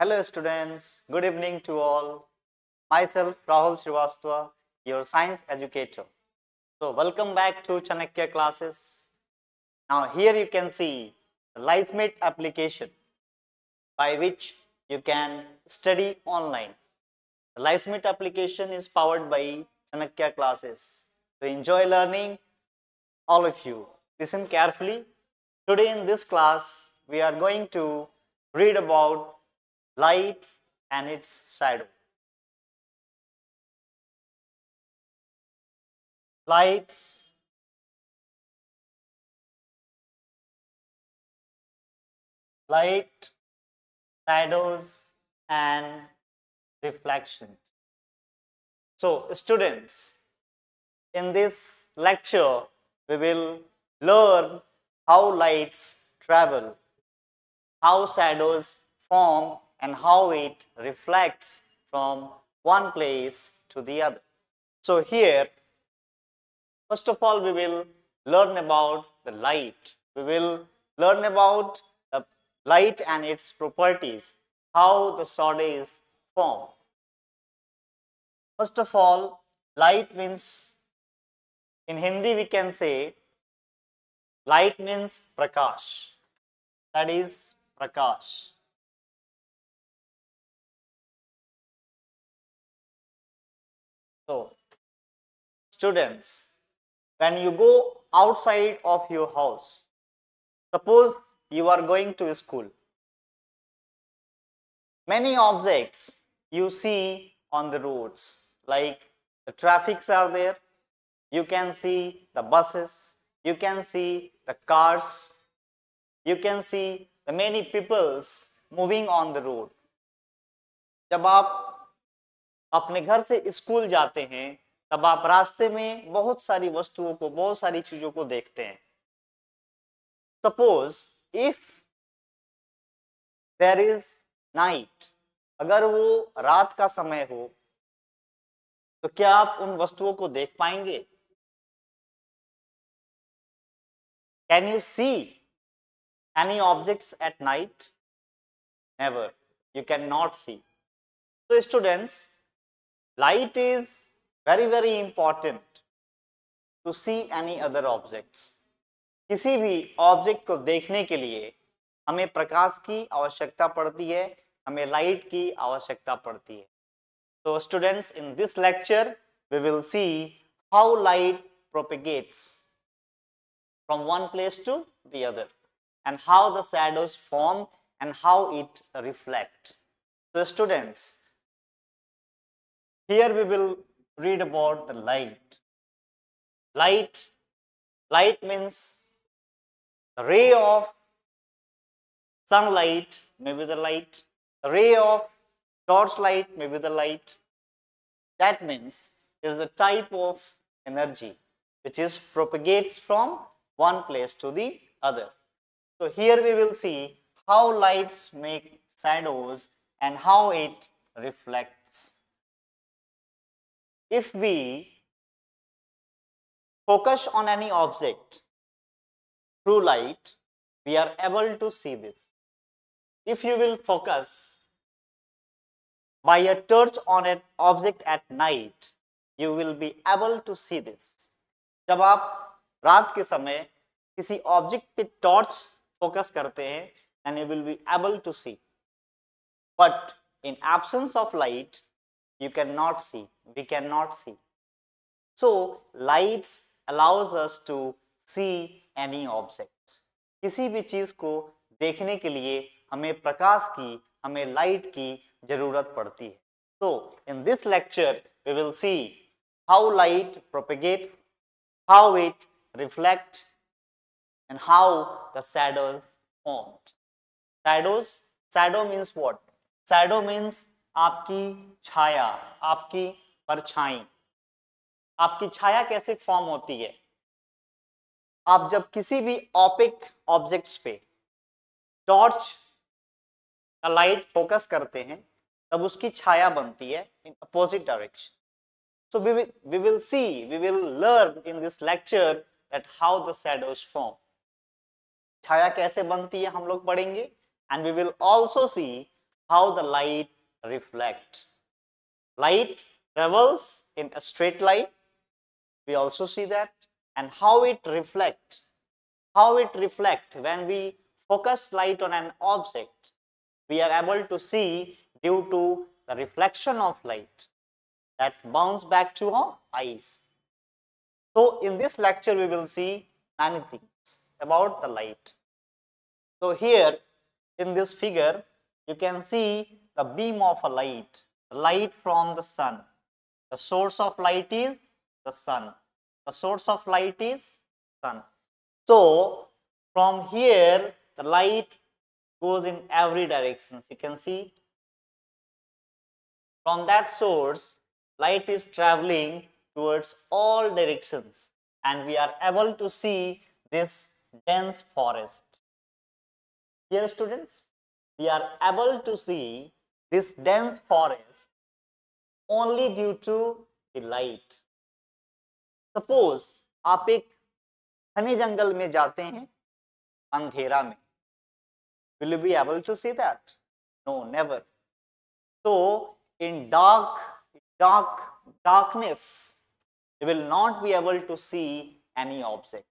Hello students, good evening to all. Myself Rahul Srivastava, your science educator. So welcome back to Chanakya classes. Now here you can see the LiceMate application by which you can study online. The LiceMate application is powered by Chanakya classes. So enjoy learning, all of you. Listen carefully. Today in this class, we are going to read about light and its shadow. Lights, light, shadows and reflections. So students, in this lecture, we will learn how lights travel, how shadows form and how it reflects from one place to the other. So here, first of all, we will learn about the light. We will learn about the light and its properties, how the shadows form. First of all, light means, in Hindi we can say, light means prakash. That is prakash. So, students, when you go outside of your house, suppose you are going to school, many objects you see on the roads, like the traffics are there, you can see the buses, you can see the cars, you can see the many peoples moving on the road. जब आप अपने घर से school जाते हैं तब आप रास्ते में बहुत सारी वस्तुओं को, बहुत सारी चीजों को देखते हैं. Suppose if there is night, अगर वो रात का समय हो तो क्या आप उन वस्तुओं को देख पाएंगे? Can you see any objects at night? Never, you can not see. So students, light is very important to see any other objects. किसी भी ऑब्जेक्ट को देखने के लिए हमें प्रकाश की आवश्यकता पड़ती है, हमें लाइट की आवश्यकता पड़ती है. So students, in this lecture we will see how light propagates from one place to the other and how the shadows form and how it reflect. So students, here we will read about the light. Light means the ray of sunlight may be the light, the ray of torchlight may be the light. That means it is a type of energy which is propagates from one place to the other. So here we will see how lights make shadows and how it reflects. If we focus on any object through light, we are able to see this. If you will focus by a torch on an object at night, you will be able to see this. जब आप रात के समय किसी object पे torch focus करते हैं, and you will be able to see. But in absence of light, you cannot see, we cannot see. So lights allows us to see any object. किसी भी चीज को देखने के लिए हमें प्रकाश की, हमें लाइट की जरूरत पड़ती है. So in this lecture we will see how light propagates, how it reflects and how the shadows formed. Shadow means what? Shadow means आपकी छाया, आपकी परछाई. आपकी छाया कैसे फॉर्म होती है? आप जब किसी भी ऑपिक ऑब्जेक्ट्स पे टॉर्च का लाइट फोकस करते हैं तब उसकी छाया बनती है in opposite direction. So we will learn in this lecture that how the shadows form. छाया कैसे बनती है हम लोग पढ़ेंगे, and we will also see how the light reflects. Light travels in a straight line. We also see that. And how it reflects. How it reflects when we focus light on an object, we are able to see due to the reflection of light that bounce back to our eyes. So in this lecture we will see many things about the light. So here in this figure you can see the beam of a light from the sun. The source of light is the sun. The source of light is sun. So from here the light goes in every direction. You can see from that source light is traveling towards all directions, and we are able to see this dense forest. Here students, we are able to see this dense forest only due to the light. Suppose आप एक घने जंगल में जाते हैं अंधेरा में, will you be able to see that? No, never. So in darkness you will not be able to see any object.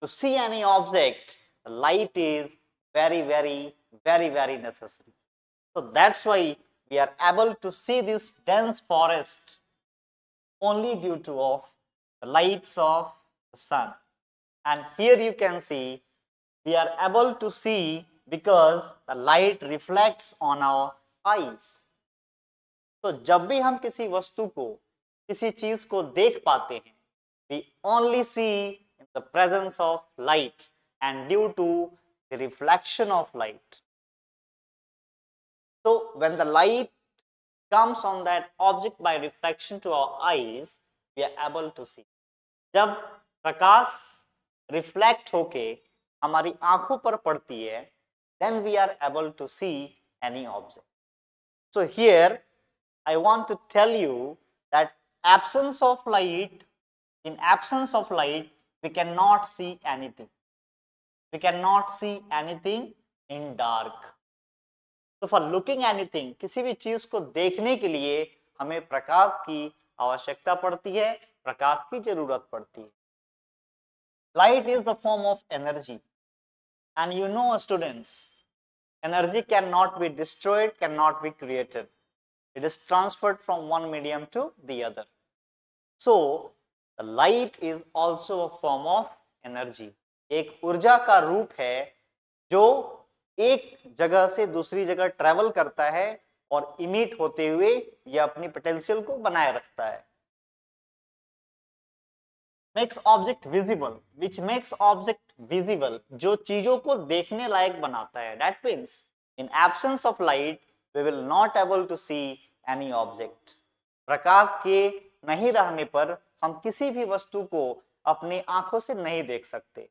To see any object, the light is very necessary. So that's why we are able to see this dense forest only due to of the lights of the sun. And here you can see we are able to see because the light reflects on our eyes. तो जब भी हम किसी वस्तु को, किसी चीज को देख पाते हैं, we only see in the presence of light and due to the reflection of light. So when the light comes on that object by reflection to our eyes, we are able to see. जब प्रकाश reflect होके हमारी आंखों पर पड़ती है, then we are able to see any object. So here I want to tell you that in absence of light, we cannot see anything. We cannot see anything in dark. So for looking anything, किसी भी चीज को देखने के लिए हमें प्रकाश की आवश्यकता पड़ती है, प्रकाश की जरूरत पड़ती है. Light is the form of energy, and you know students, energy cannot be destroyed, cannot be created. It is transferred from one medium to the other. So the light is also a form of energy. एक ऊर्जा का रूप है जो एक जगह से दूसरी जगह ट्रेवल करता है और इमिट होते हुए यह अपनी पोटेंशियल को बनाए रखता है. Makes object visible, which makes object visible, जो चीजों को देखने लायक बनाता है. That means in absence of light we will not able to see any object. प्रकाश के नहीं रहने पर हम किसी भी वस्तु को अपनी आंखों से नहीं देख सकते.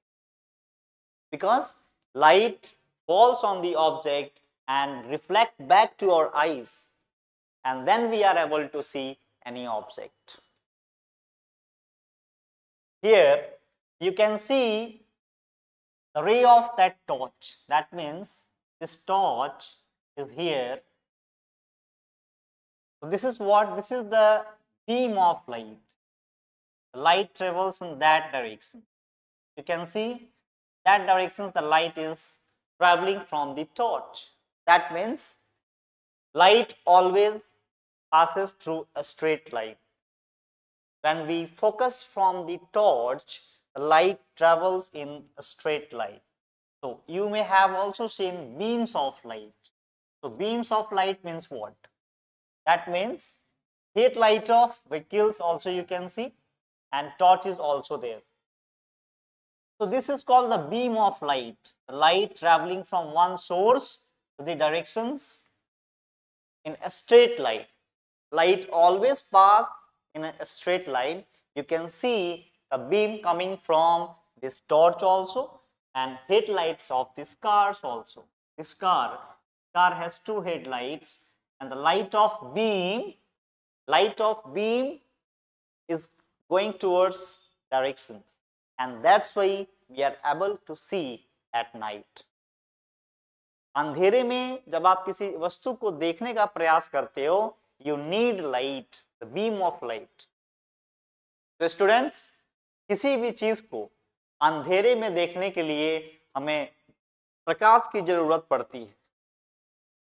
Because light falls on the object and reflect back to our eyes, and then we are able to see any object. Here you can see the ray of that torch. That means this torch is here. So this is the beam of light. The light travels in that direction. You can see that direction the light is traveling from the torch. That means light always passes through a straight line. When we focus from the torch, the light travels in a straight line. So you may have also seen beams of light. So beams of light means what? That means headlight of vehicles also you can see, and torch is also there. So this is called the beam of light. The light traveling from one source to the directions in a straight line. Light always passes in a straight line. You can see a beam coming from this torch also, and headlights of these cars also. This car has two headlights, and the light of beam is going towards directions, and that's why we are able to see at night. अंधेरे में जब आप किसी वस्तु को देखने का प्रयास करते हो, you need light, the beam of light. तो स्टूडेंट्स, किसी भी चीज को अंधेरे में देखने के लिए हमें प्रकाश की जरूरत पड़ती है,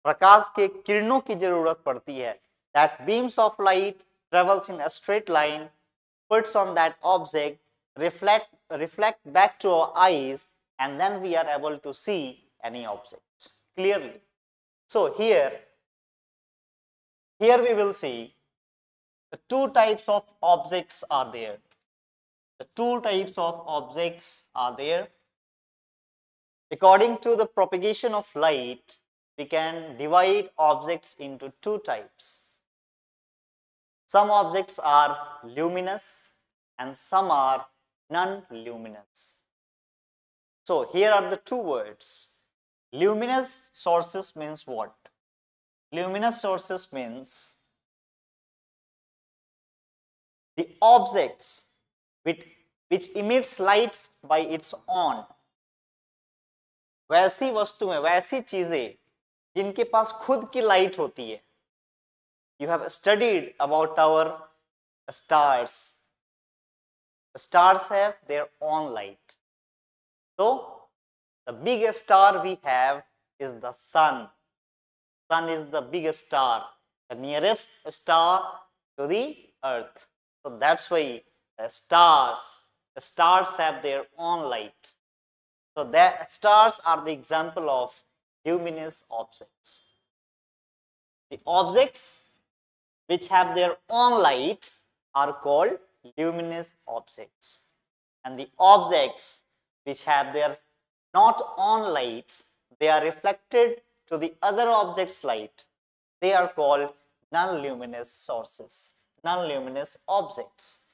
प्रकाश के किरणों की जरूरत पड़ती है। That beams of light travels in a straight line, puts on that object, reflect back to our eyes, and then we are able to see any object clearly. So here we will see the two types of objects are there. The two types of objects are there. According to the propagation of light, we can divide objects into two types. Some objects are luminous and some are non-luminous. So here are the two words. Luminous sources means what? Luminous sources means the objects which emits light by its own. वैसी वस्तुएं, वैसी चीजें जिनके पास खुद की light होती है। You have studied about our stars. The stars have their own light. So, the biggest star we have is the sun. Sun is the biggest star, the nearest star to the earth. So, that's why the stars have their own light. So, the stars are the example of luminous objects. The objects which have their own light are called luminous objects, and the objects which have their not own lights, they are reflected to the other object's light, they are called non-luminous sources, non-luminous objects.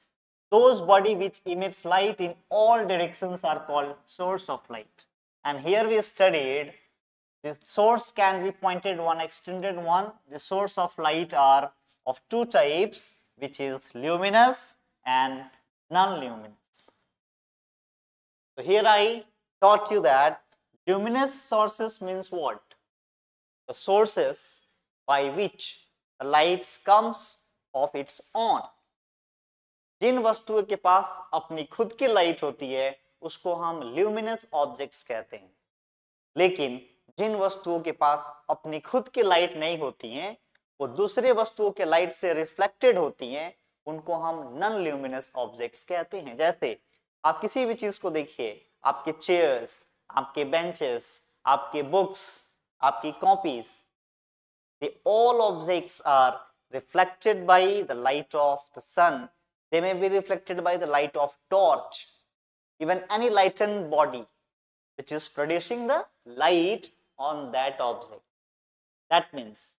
Those body which emits light in all directions are called source of light. And here we studied this source can be pointed one, extended one. The source of light are of two types, which is luminous and non-luminous. So here I taught you that luminous sources means what? The sources by which the light comes of its own. जिन वस्तुओं के पास अपनी खुद की light होती है उसको हम luminous objects कहते हैं, लेकिन जिन वस्तुओं के पास अपनी खुद की लाइट नहीं होती हैं, वो दूसरे वस्तुओं के लाइट से रिफ्लेक्टेड होती हैं, उनको हम नॉन ल्यूमिनस ऑब्जेक्ट्स कहते हैं। जैसे आप किसी भी चीज को देखिए, आपके चेयर्स, आपके बेंचेस, आपके बुक्स, आपकी copies, the all objects are reflected by the light of the sun. They may be reflected by the light of torch, even any lightened body which is producing the light on that object. That means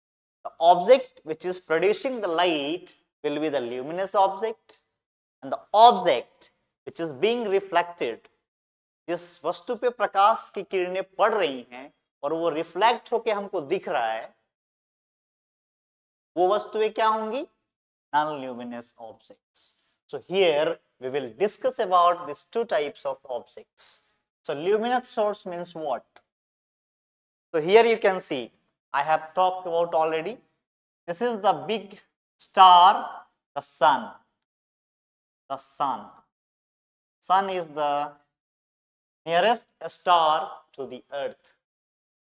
the object which is producing the light will be the luminous object, and the object which is being reflected, जिस वस्तु पे प्रकाश की किरणें पड़ रही हैं और वो रिफ्लेक्ट होके हमको दिख रहा है, वो वस्तुएं क्या होंगी? Non-luminous objects. So here we will discuss about these two types of objects. So luminous source means what? So here you can see I have talked about already. This is the big star, the sun. The sun. Sun is the nearest star to the earth,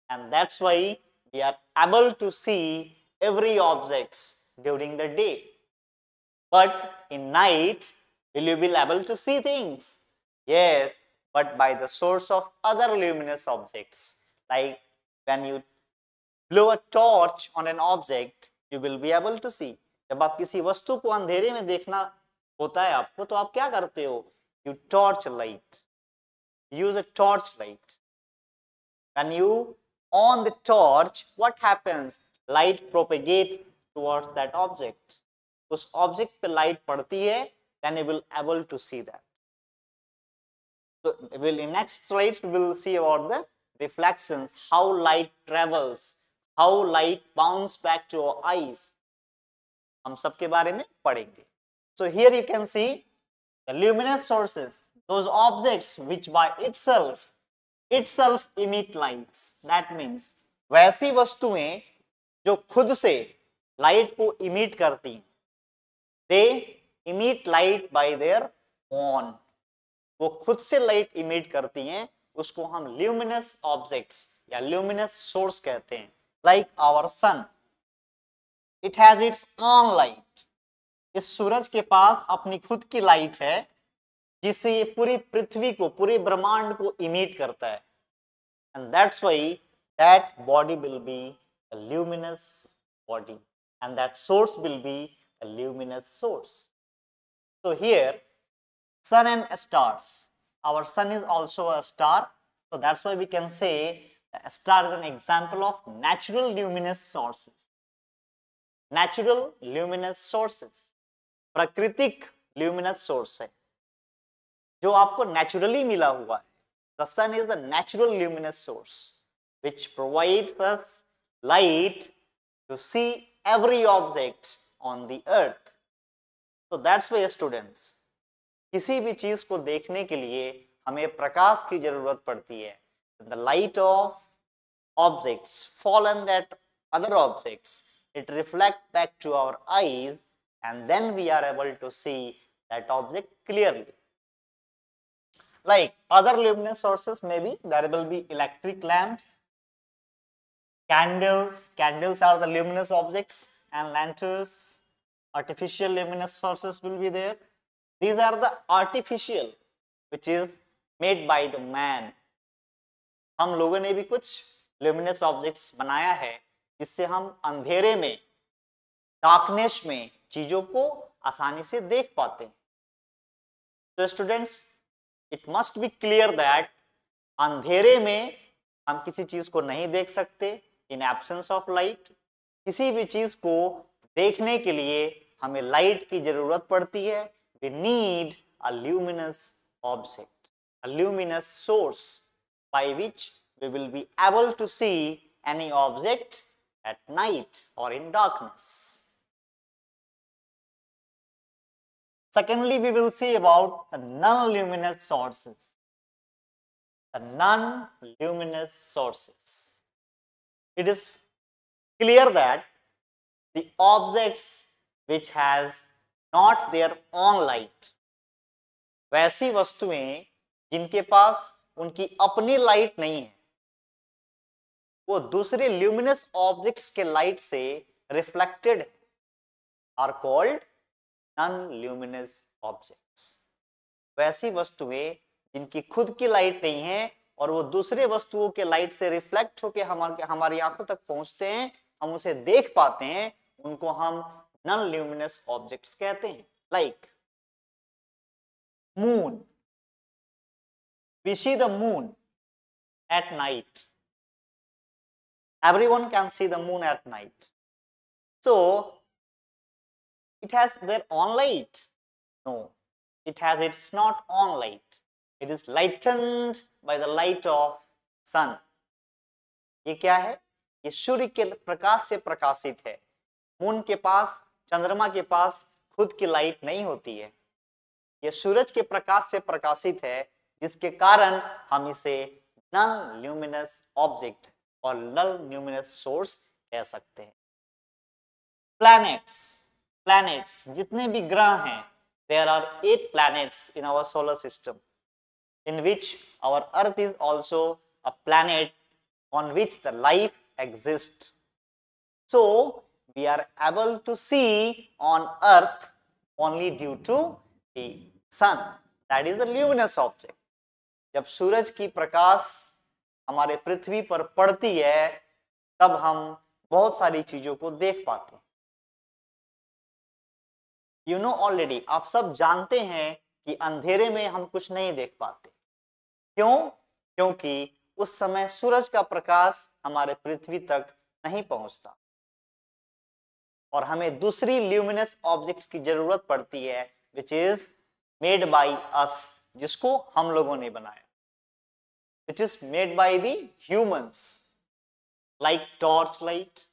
and that's why we are able to see every objects during the day. But in night, will you be able to see things? Yes, but by the source of other luminous objects. Like when you blow a torch on an object, you will be able to see. जब आप किसी वस्तु को अंधेरे में देखना होता है आपको, तो आप क्या करते हो? You torch light. Use a torch light. When you on the torch, what happens? Light propagates towards that object. उस ऑब्जेक्ट पे लाइट पड़ती है, then you will able to see that. So in next slides we will see about the reflections, how light travels, how light bounce back to our eyes. हम सबके बारे में पढ़ेंगे. So here you can see the luminous sources, those objects which by itself emit lights. That means वैसी वस्तुएं जो खुद से लाइट को इमिट करती हैं, they emit light by their own, वो खुद से लाइट इमिट करती हैं, उसको हम ल्यूमिनस ऑब्जेक्ट्स या ल्यूमिनस सोर्स कहते हैं। Like our sun, it has its own light, इस सूरज के पास अपनी खुद की लाइट है जिससे ये पूरी पृथ्वी को, पूरे ब्रह्मांड को इमिट करता है। And that's why that body will be a luminous body and that source will be a luminous source. So here sun and stars, our sun is also a star, so that's why we can say a star is an example of natural luminous sources. Natural luminous sources, प्राकृतिक luminous source है जो आपको naturally मिला हुआ है। The sun is the natural luminous source which provides us light to see every object on the earth. So that's why students, किसी भी चीज को देखने के लिए हमें प्रकाश की जरूरत पड़ती है। The light of objects fall on that other objects, it reflects back to our eyes and then we are able to see that object clearly. Like other luminous sources, maybe there will be electric lamps, candles. Candles are the luminous objects, and lanterns, artificial luminous sources will be there. These are the artificial which is made by the man. हम लोगों ने भी कुछ luminous objects बनाया है जिससे हम अंधेरे में, डार्कनेस में चीजों को आसानी से देख पाते हैं। तो students, it must be clear that अंधेरे में हम किसी चीज को नहीं देख सकते इन एब्सेंस ऑफ लाइट। किसी भी चीज को देखने के लिए हमें लाइट की जरूरत पड़ती है। We need a luminous object, a luminous source by which we will be able to see any object at night और in darkness. Secondly, we will see about the non-luminous sources. The non-luminous sources. It is clear that the objects which has not their own light, वैसी वस्तुएं जिनके पास उनकी अपनी light नहीं है, वो दूसरे luminous objects के लाइट से reflected are called non-luminous objects. वैसी वस्तुएं जिनकी खुद की लाइट नहीं है और वो दूसरे वस्तुओं के लाइट से रिफ्लेक्ट होकर हमारी आंखों तक पहुंचते हैं, हम उसे देख पाते हैं, उनको हम non-luminous objects कहते हैं। Like moon, we see the moon at night. Everyone can see the moon at night. So it has their own light? No, it has its not own light. It is lightened by the light of sun. ये क्या है? ये सूर्य के प्रकाश से प्रकाशित है। Moon के पास, चंद्रमा के पास खुद की लाइट नहीं होती है। ये सूरज के प्रकाश से प्रकाशित है, जिसके कारण हम इसे नॉन ल्यूमिनस ऑब्जेक्ट और नॉन ल्यूमिनस सोर्स कह सकते हैं। प्लैनेट्स, जितने भी ग्रह हैं, there are 8 planets in our solar system, in which our earth is also a planet on which the life exists. So we are able to see on earth only due to the sun, that is the luminous object. जब सूरज की प्रकाश हमारे पृथ्वी पर पड़ती है, तब हम बहुत सारी चीजों को देख पाते हैं। You know already, आप सब जानते हैं कि अंधेरे में हम कुछ नहीं देख पाते। क्यों? क्योंकि उस समय सूरज का प्रकाश हमारे पृथ्वी तक नहीं पहुंचता और हमें दूसरी ल्यूमिनस ऑब्जेक्ट्स की जरूरत पड़ती है, which is made by us, जिसको हम लोगों ने बनाया, which is made by the humans, like torch light.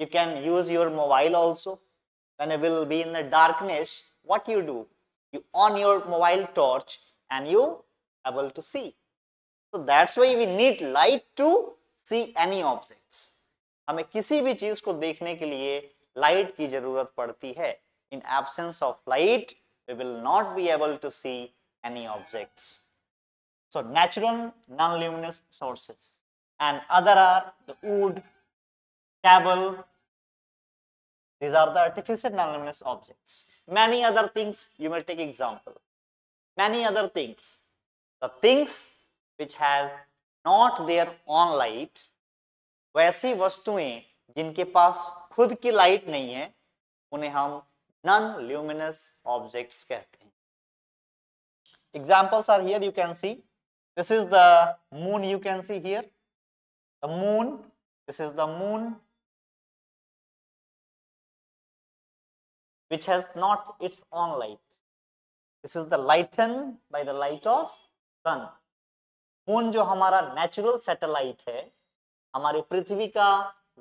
You can use your mobile also. When it will be in the darkness, what you do? You on your mobile torch and you able to see. So that's why we need light to see any objects. हमें किसी भी चीज को देखने के लिए light की जरूरत पड़ती है. In absence of light, we will not be able to see any objects. So natural non-luminous sources, and other are the wood, cable. These are the artificial non-luminous objects. Many other things, you may take example. Many other things. The things which has not their own light, वैसी वस्तुएं जिनके पास खुद की light नहीं है, उन्हें हम non luminous objects कहते हैं. Examples are here, you can see. This is the moon, you can see here. The moon, this is the moon, which has not its own light. This is the lightened by the light of sun. Moon जो हमारा natural satellite है, हमारी पृथ्वी का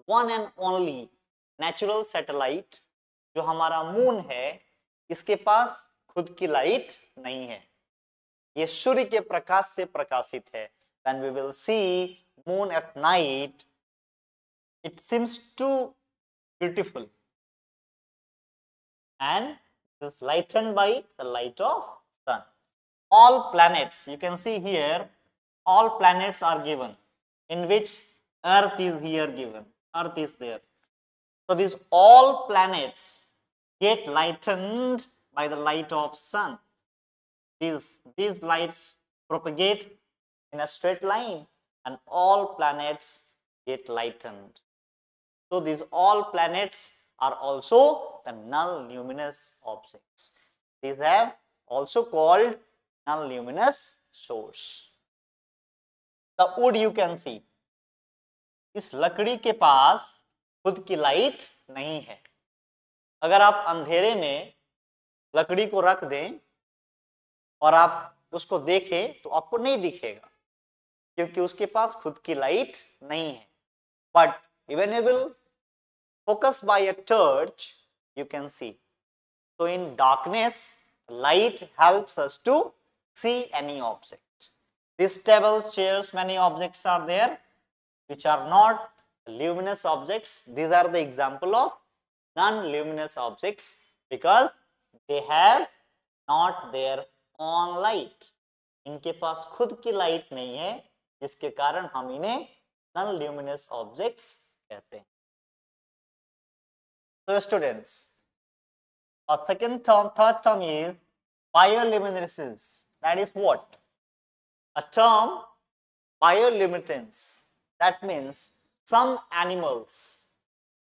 one and only natural satellite जो हमारा moon है, इसके पास खुद की लाइट नहीं है. ये सूर्य के प्रकाश से प्रकाशित है. When we will see moon at night, it seems too beautiful and it is lightened by the light of sun. All planets, you can see here, all planets are given, in which earth is here given, earth is there. So these all planets get lightened by the light of sun. These lights propagate in a straight line and all planets get lightened. So these all planets are also the non-luminous objects. These have also called non-luminous source. The wood you can see. इस लकड़ी के पास खुद की light नहीं है. अगर आप अंधेरे में लकड़ी को रख दें और आप उसको देखें तो आपको नहीं दिखेगा, क्योंकि उसके पास खुद की लाइट नहीं है. But when you will focus by a torch, you can see. So in darkness, light helps us to see any object. These tables, chairs, many objects are there which are not luminous objects. These are the example of non-luminous objects because they have not their own light. इनके पास खुद की light नहीं है, जिसके कारण हम इन्हें non-luminous objects कहते हैं. So students, our second term, third term is bioluminescence. That is what? A term, bioluminescence. That means some animals,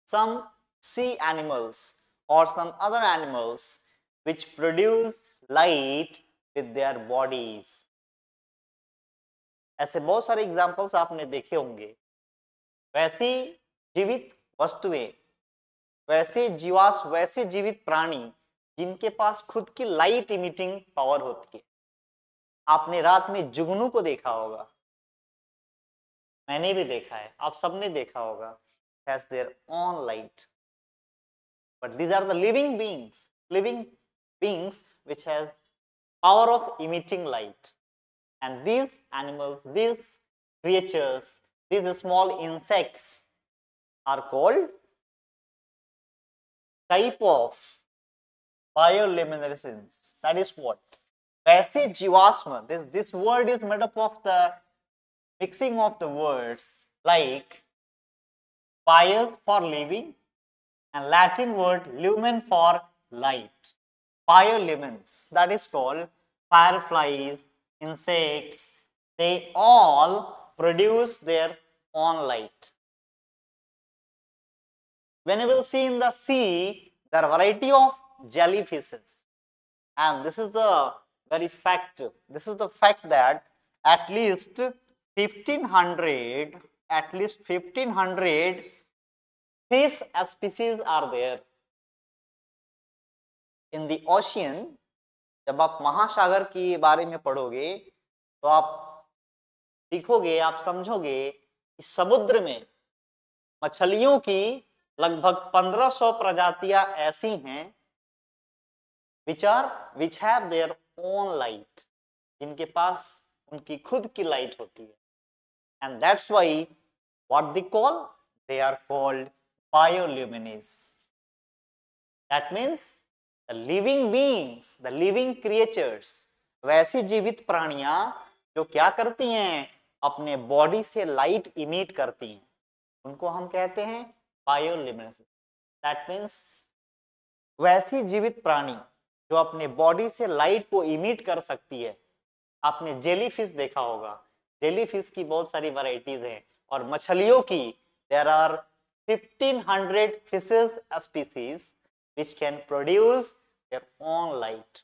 some sea animals or some other animals which produce light with their bodies. ऐसे बहुत सारे examples आपने देखे होंगे. वैसी जीवित वस्तुएं, वैसे जीवित प्राणी जिनके पास खुद की लाइट इमिटिंग पावर होती है. आपने रात में जुगनू को देखा होगा, मैंने भी देखा है, आप सबने देखा होगा. Has their own light. But these are the living beings which has power of emitting light. And these animals, these creatures, these small insects are called type of bioluminescence. That is what? वैसे जीवाश्म, this word is made up of the mixing of the words like bios for living and Latin word lumen for light. Biolumens, that is called fireflies, insects, they all produce their own light. When you will see in the sea, there are variety of jellyfishes, and this is the very fact. This is the fact that at least 1500 fish species are there in the ocean. जब आप महासागर के बारे में पढ़ोगे तो आप सीखोगे, आप समझोगे कि समुद्र में मछलियों की लगभग 1500 प्रजातियां ऐसी हैं which have their own light, जिनके पास उनकी खुद की लाइट होती है. And that's why What they call? They are called bioluminescence. That means the living beings, the living creatures, वैसी जीवित प्राणियां जो क्या करती हैं, अपने बॉडी से लाइट इमिट करती हैं, उनको हम कहते हैं बायोल्यूमिनेसेंस। दैट मीन्स वैसी जीवित प्राणी जो अपने बॉडी से लाइट को इमिट कर सकती है। आपने जेलीफिश देखा होगा, जेलीफिश की बहुत सारी वैरायटीज हैं, और मछलियों की there are 1500 fishes species which can produce their own light,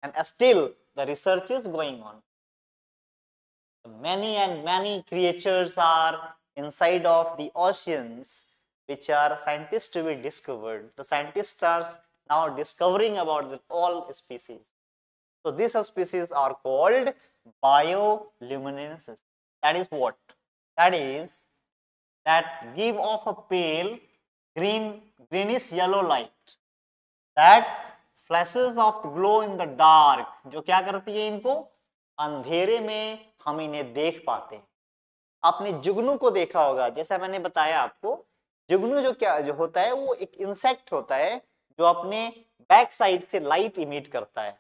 and still the research is going on. Many and many creatures are inside of the oceans which are scientists to be discovered. The scientists are now discovering about all species. So these species are called bioluminescence. That is what? That is that give off a pale greenish yellow light that flashes of glow in the dark. जो क्या करती है, इनको अंधेरे में हम इन्हें देख पाते हैं। आपने जुगनू को देखा होगा, जैसा मैंने बताया आपको, जुगनू जो होता है वो एक इंसेक्ट होता है जो अपने बैक साइड से लाइट इमिट करता है,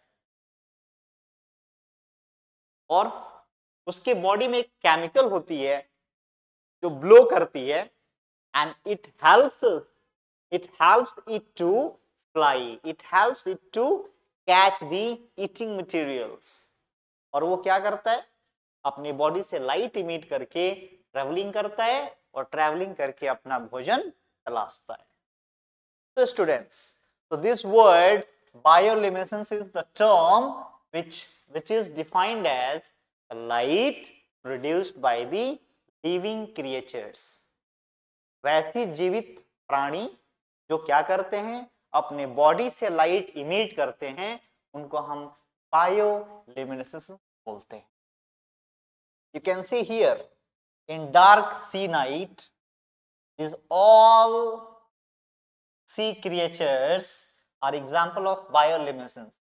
और उसके बॉडी में एक केमिकल होती है जो ब्लो करती है, and it helps it to fly, it helps it to catch the eating materials. और वो क्या करता है, अपनी बॉडी से लाइट इमिट करके ट्रैवलिंग करता है, और ट्रैवलिंग करके अपना भोजन तलाशता है। So students, so this word bioluminescence is the term which is defined as light produced by the living creatures. वैसी जीवित प्राणी जो क्या करते हैं, अपने बॉडी से लाइट इमिट करते हैं, उनको हम बायोल्यूमिनेसेंस बोलते हैं। You can see here in dark sea night, these all sea creatures are example of bioluminescence.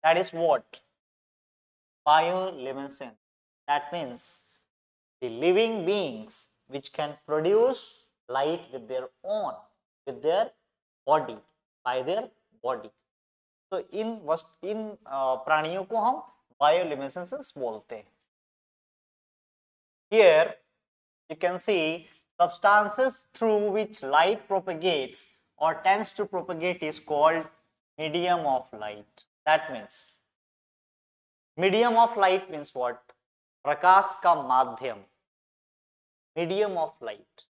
That is what? Bioluminescence. That means the living beings which can produce light with their own, with their body, by their body. तो इन प्राणियों को हम bioluminescence बोलते हैं। Here you can see substances through which light propagates or tends to propagate is called medium of light. That means medium of light means what? प्रकाश का माध्यम, medium of light,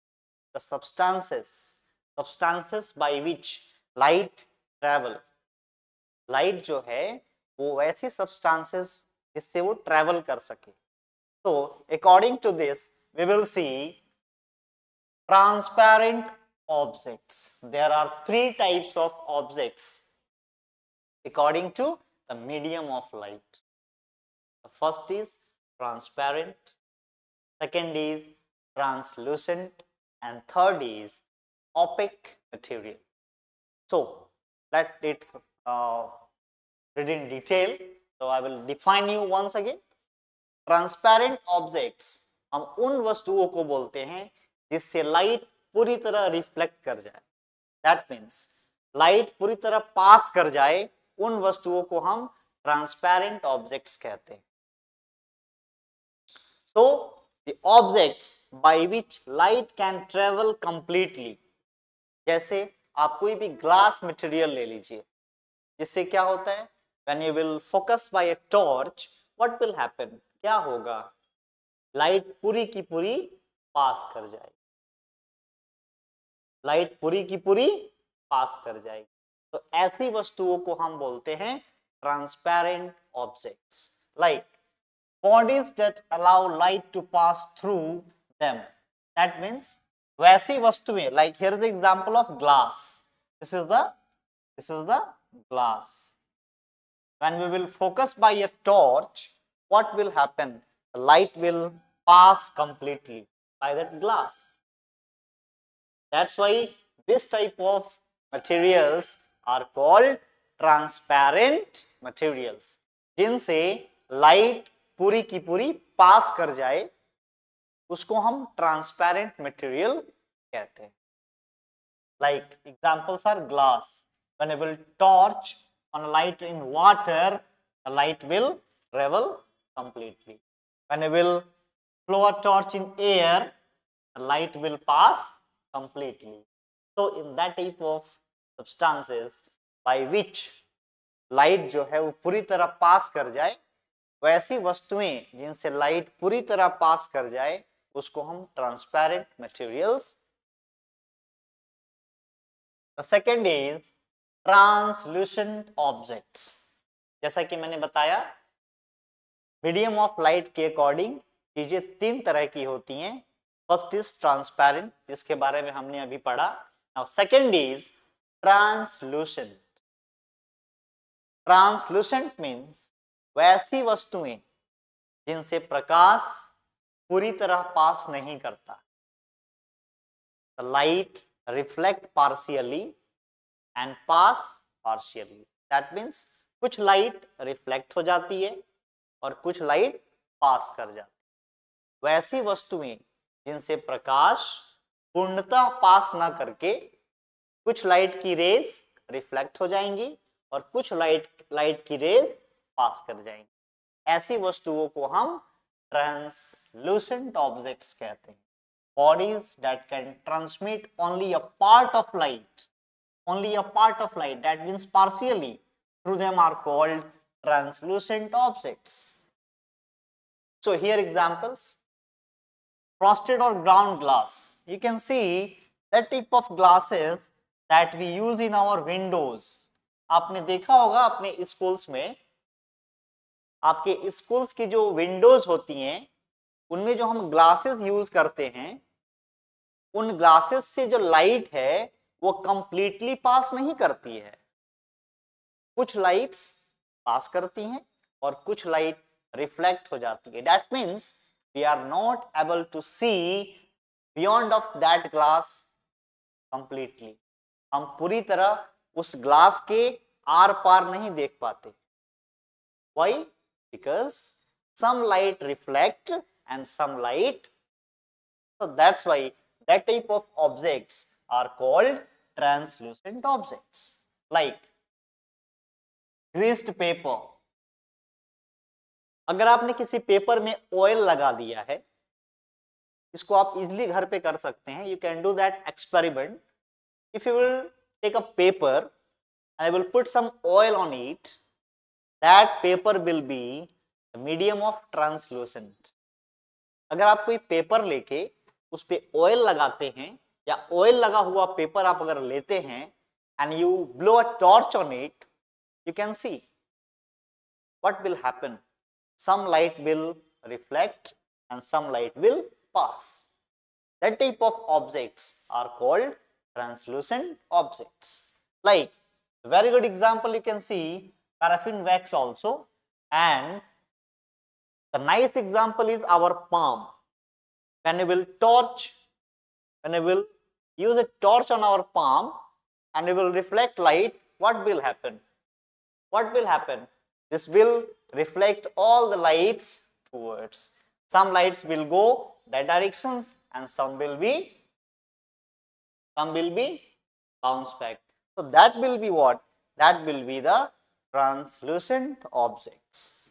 the substances by which light travel. Light जो है वो ऐसी substances जिससे वो travel कर सके। So according to this we will see transparent objects. There are three types of objects according to the medium of light. The first is transparent, second is translucent, and third is opaque material. So let it read in detail. So I will define you once again. Transparent objects हम उन वस्तुओं को बोलते हैं जिससे light पूरी तरह reflect कर जाए। दैट मीन्स लाइट पूरी तरह पास कर जाए, उन वस्तुओं को हम ट्रांसपेरेंट ऑब्जेक्ट्स कहते हैं। So the objects by which light can travel completely, जैसे आप कोई भी ग्लास मटेरियल ले लीजिए, जिससे क्या होता है, when you will focus by a torch, what will happen, क्या होगा, लाइट पूरी की पूरी पास कर जाएगी, लाइट पूरी की पूरी पास कर जाएगी। तो ऐसी वस्तुओं को हम बोलते हैं transparent objects, like bodies that allow light to pass through them. That means वैसी वस्तुएं, like here is the example of glass, this is the glass. When we will focus by a torch, what will happen, the light will pass completely by that glass. That's why this type of materials are called transparent materials, जिनसे light पूरी की पूरी पास कर जाए, उसको हम transparent material कहते हैं। Like examples are glass. When I will torch on a light in water, the light will travel completely. When I will blow a torch in air, the light will pass completely. So in that type of substances by which light जो है वो पूरी तरह पास कर जाए, वैसी वस्तुएं जिनसे लाइट पूरी तरह पास कर जाए उसको हम transparent materials. The second is translucent objects. जैसा कि मैंने बताया मीडियम ऑफ लाइट के अकॉर्डिंग चीजें तीन तरह की होती हैं। फर्स्ट इज ट्रांसपेरेंट, जिसके बारे में हमने अभी पढ़ा। Now second is translucent. Translucent means वैसी वस्तुएं जिनसे प्रकाश पूरी तरह पास नहीं करता। Light reflect partially and pass partially. That means कुछ लाइट रिफ्लेक्ट हो जाती है और कुछ लाइट पास कर जाती है। वैसी वस्तुएं जिनसे प्रकाश पूर्णतः पास ना करके कुछ लाइट की रेज रिफ्लेक्ट हो जाएंगी और कुछ लाइट की रेज पास कर जाएंगी, ऐसी वस्तुओं को हम ट्रांसलूसेंट ऑब्जेक्ट्स कहते हैं। Bodies that can transmit only a part of light, that means partially through them are called translucent objects. So here examples: frosted or ground glass. You can see that type of glasses that we use in our windows. आपने देखा होगा अपने schools में, आपके schools की जो Windows होती हैं उनमें जो हम ग्लासेस यूज करते हैं, उन ग्लासेस से जो लाइट है वो कंप्लीटली पास नहीं करती है। कुछ लाइट्स पास करती हैं और कुछ लाइट रिफ्लेक्ट हो जाती है। That means we are not able to see beyond of that glass completely. हम पूरी तरह उस ग्लास के आर पार नहीं देख पाते। Why? Because some light reflect and some light, so that's why that type of objects are called translucent objects. Like greased paper. अगर आपने किसी पेपर में ऑयल लगा दिया है, इसको आप इजिली घर पे कर सकते हैं। You can do that experiment. If you will take a paper and I will put some oil on it, that paper will be the medium of translucent. अगर आप कोई पेपर लेके उस पे ऑयल लगाते हैं या ऑयल लगा हुआ पेपर आप अगर लेते हैं and you blow a torch on it, you can see what will happen. Some light will reflect and some light will pass. That type of objects are called translucent objects. Like a very good example, you can see paraffin wax also, and the nice example is our palm. When we will use a torch on our palm and it will reflect light, what will happen? This will reflect all the lights towards. Some lights will go that directions and some will be bounce back. So that will be what? That will be the translucent objects.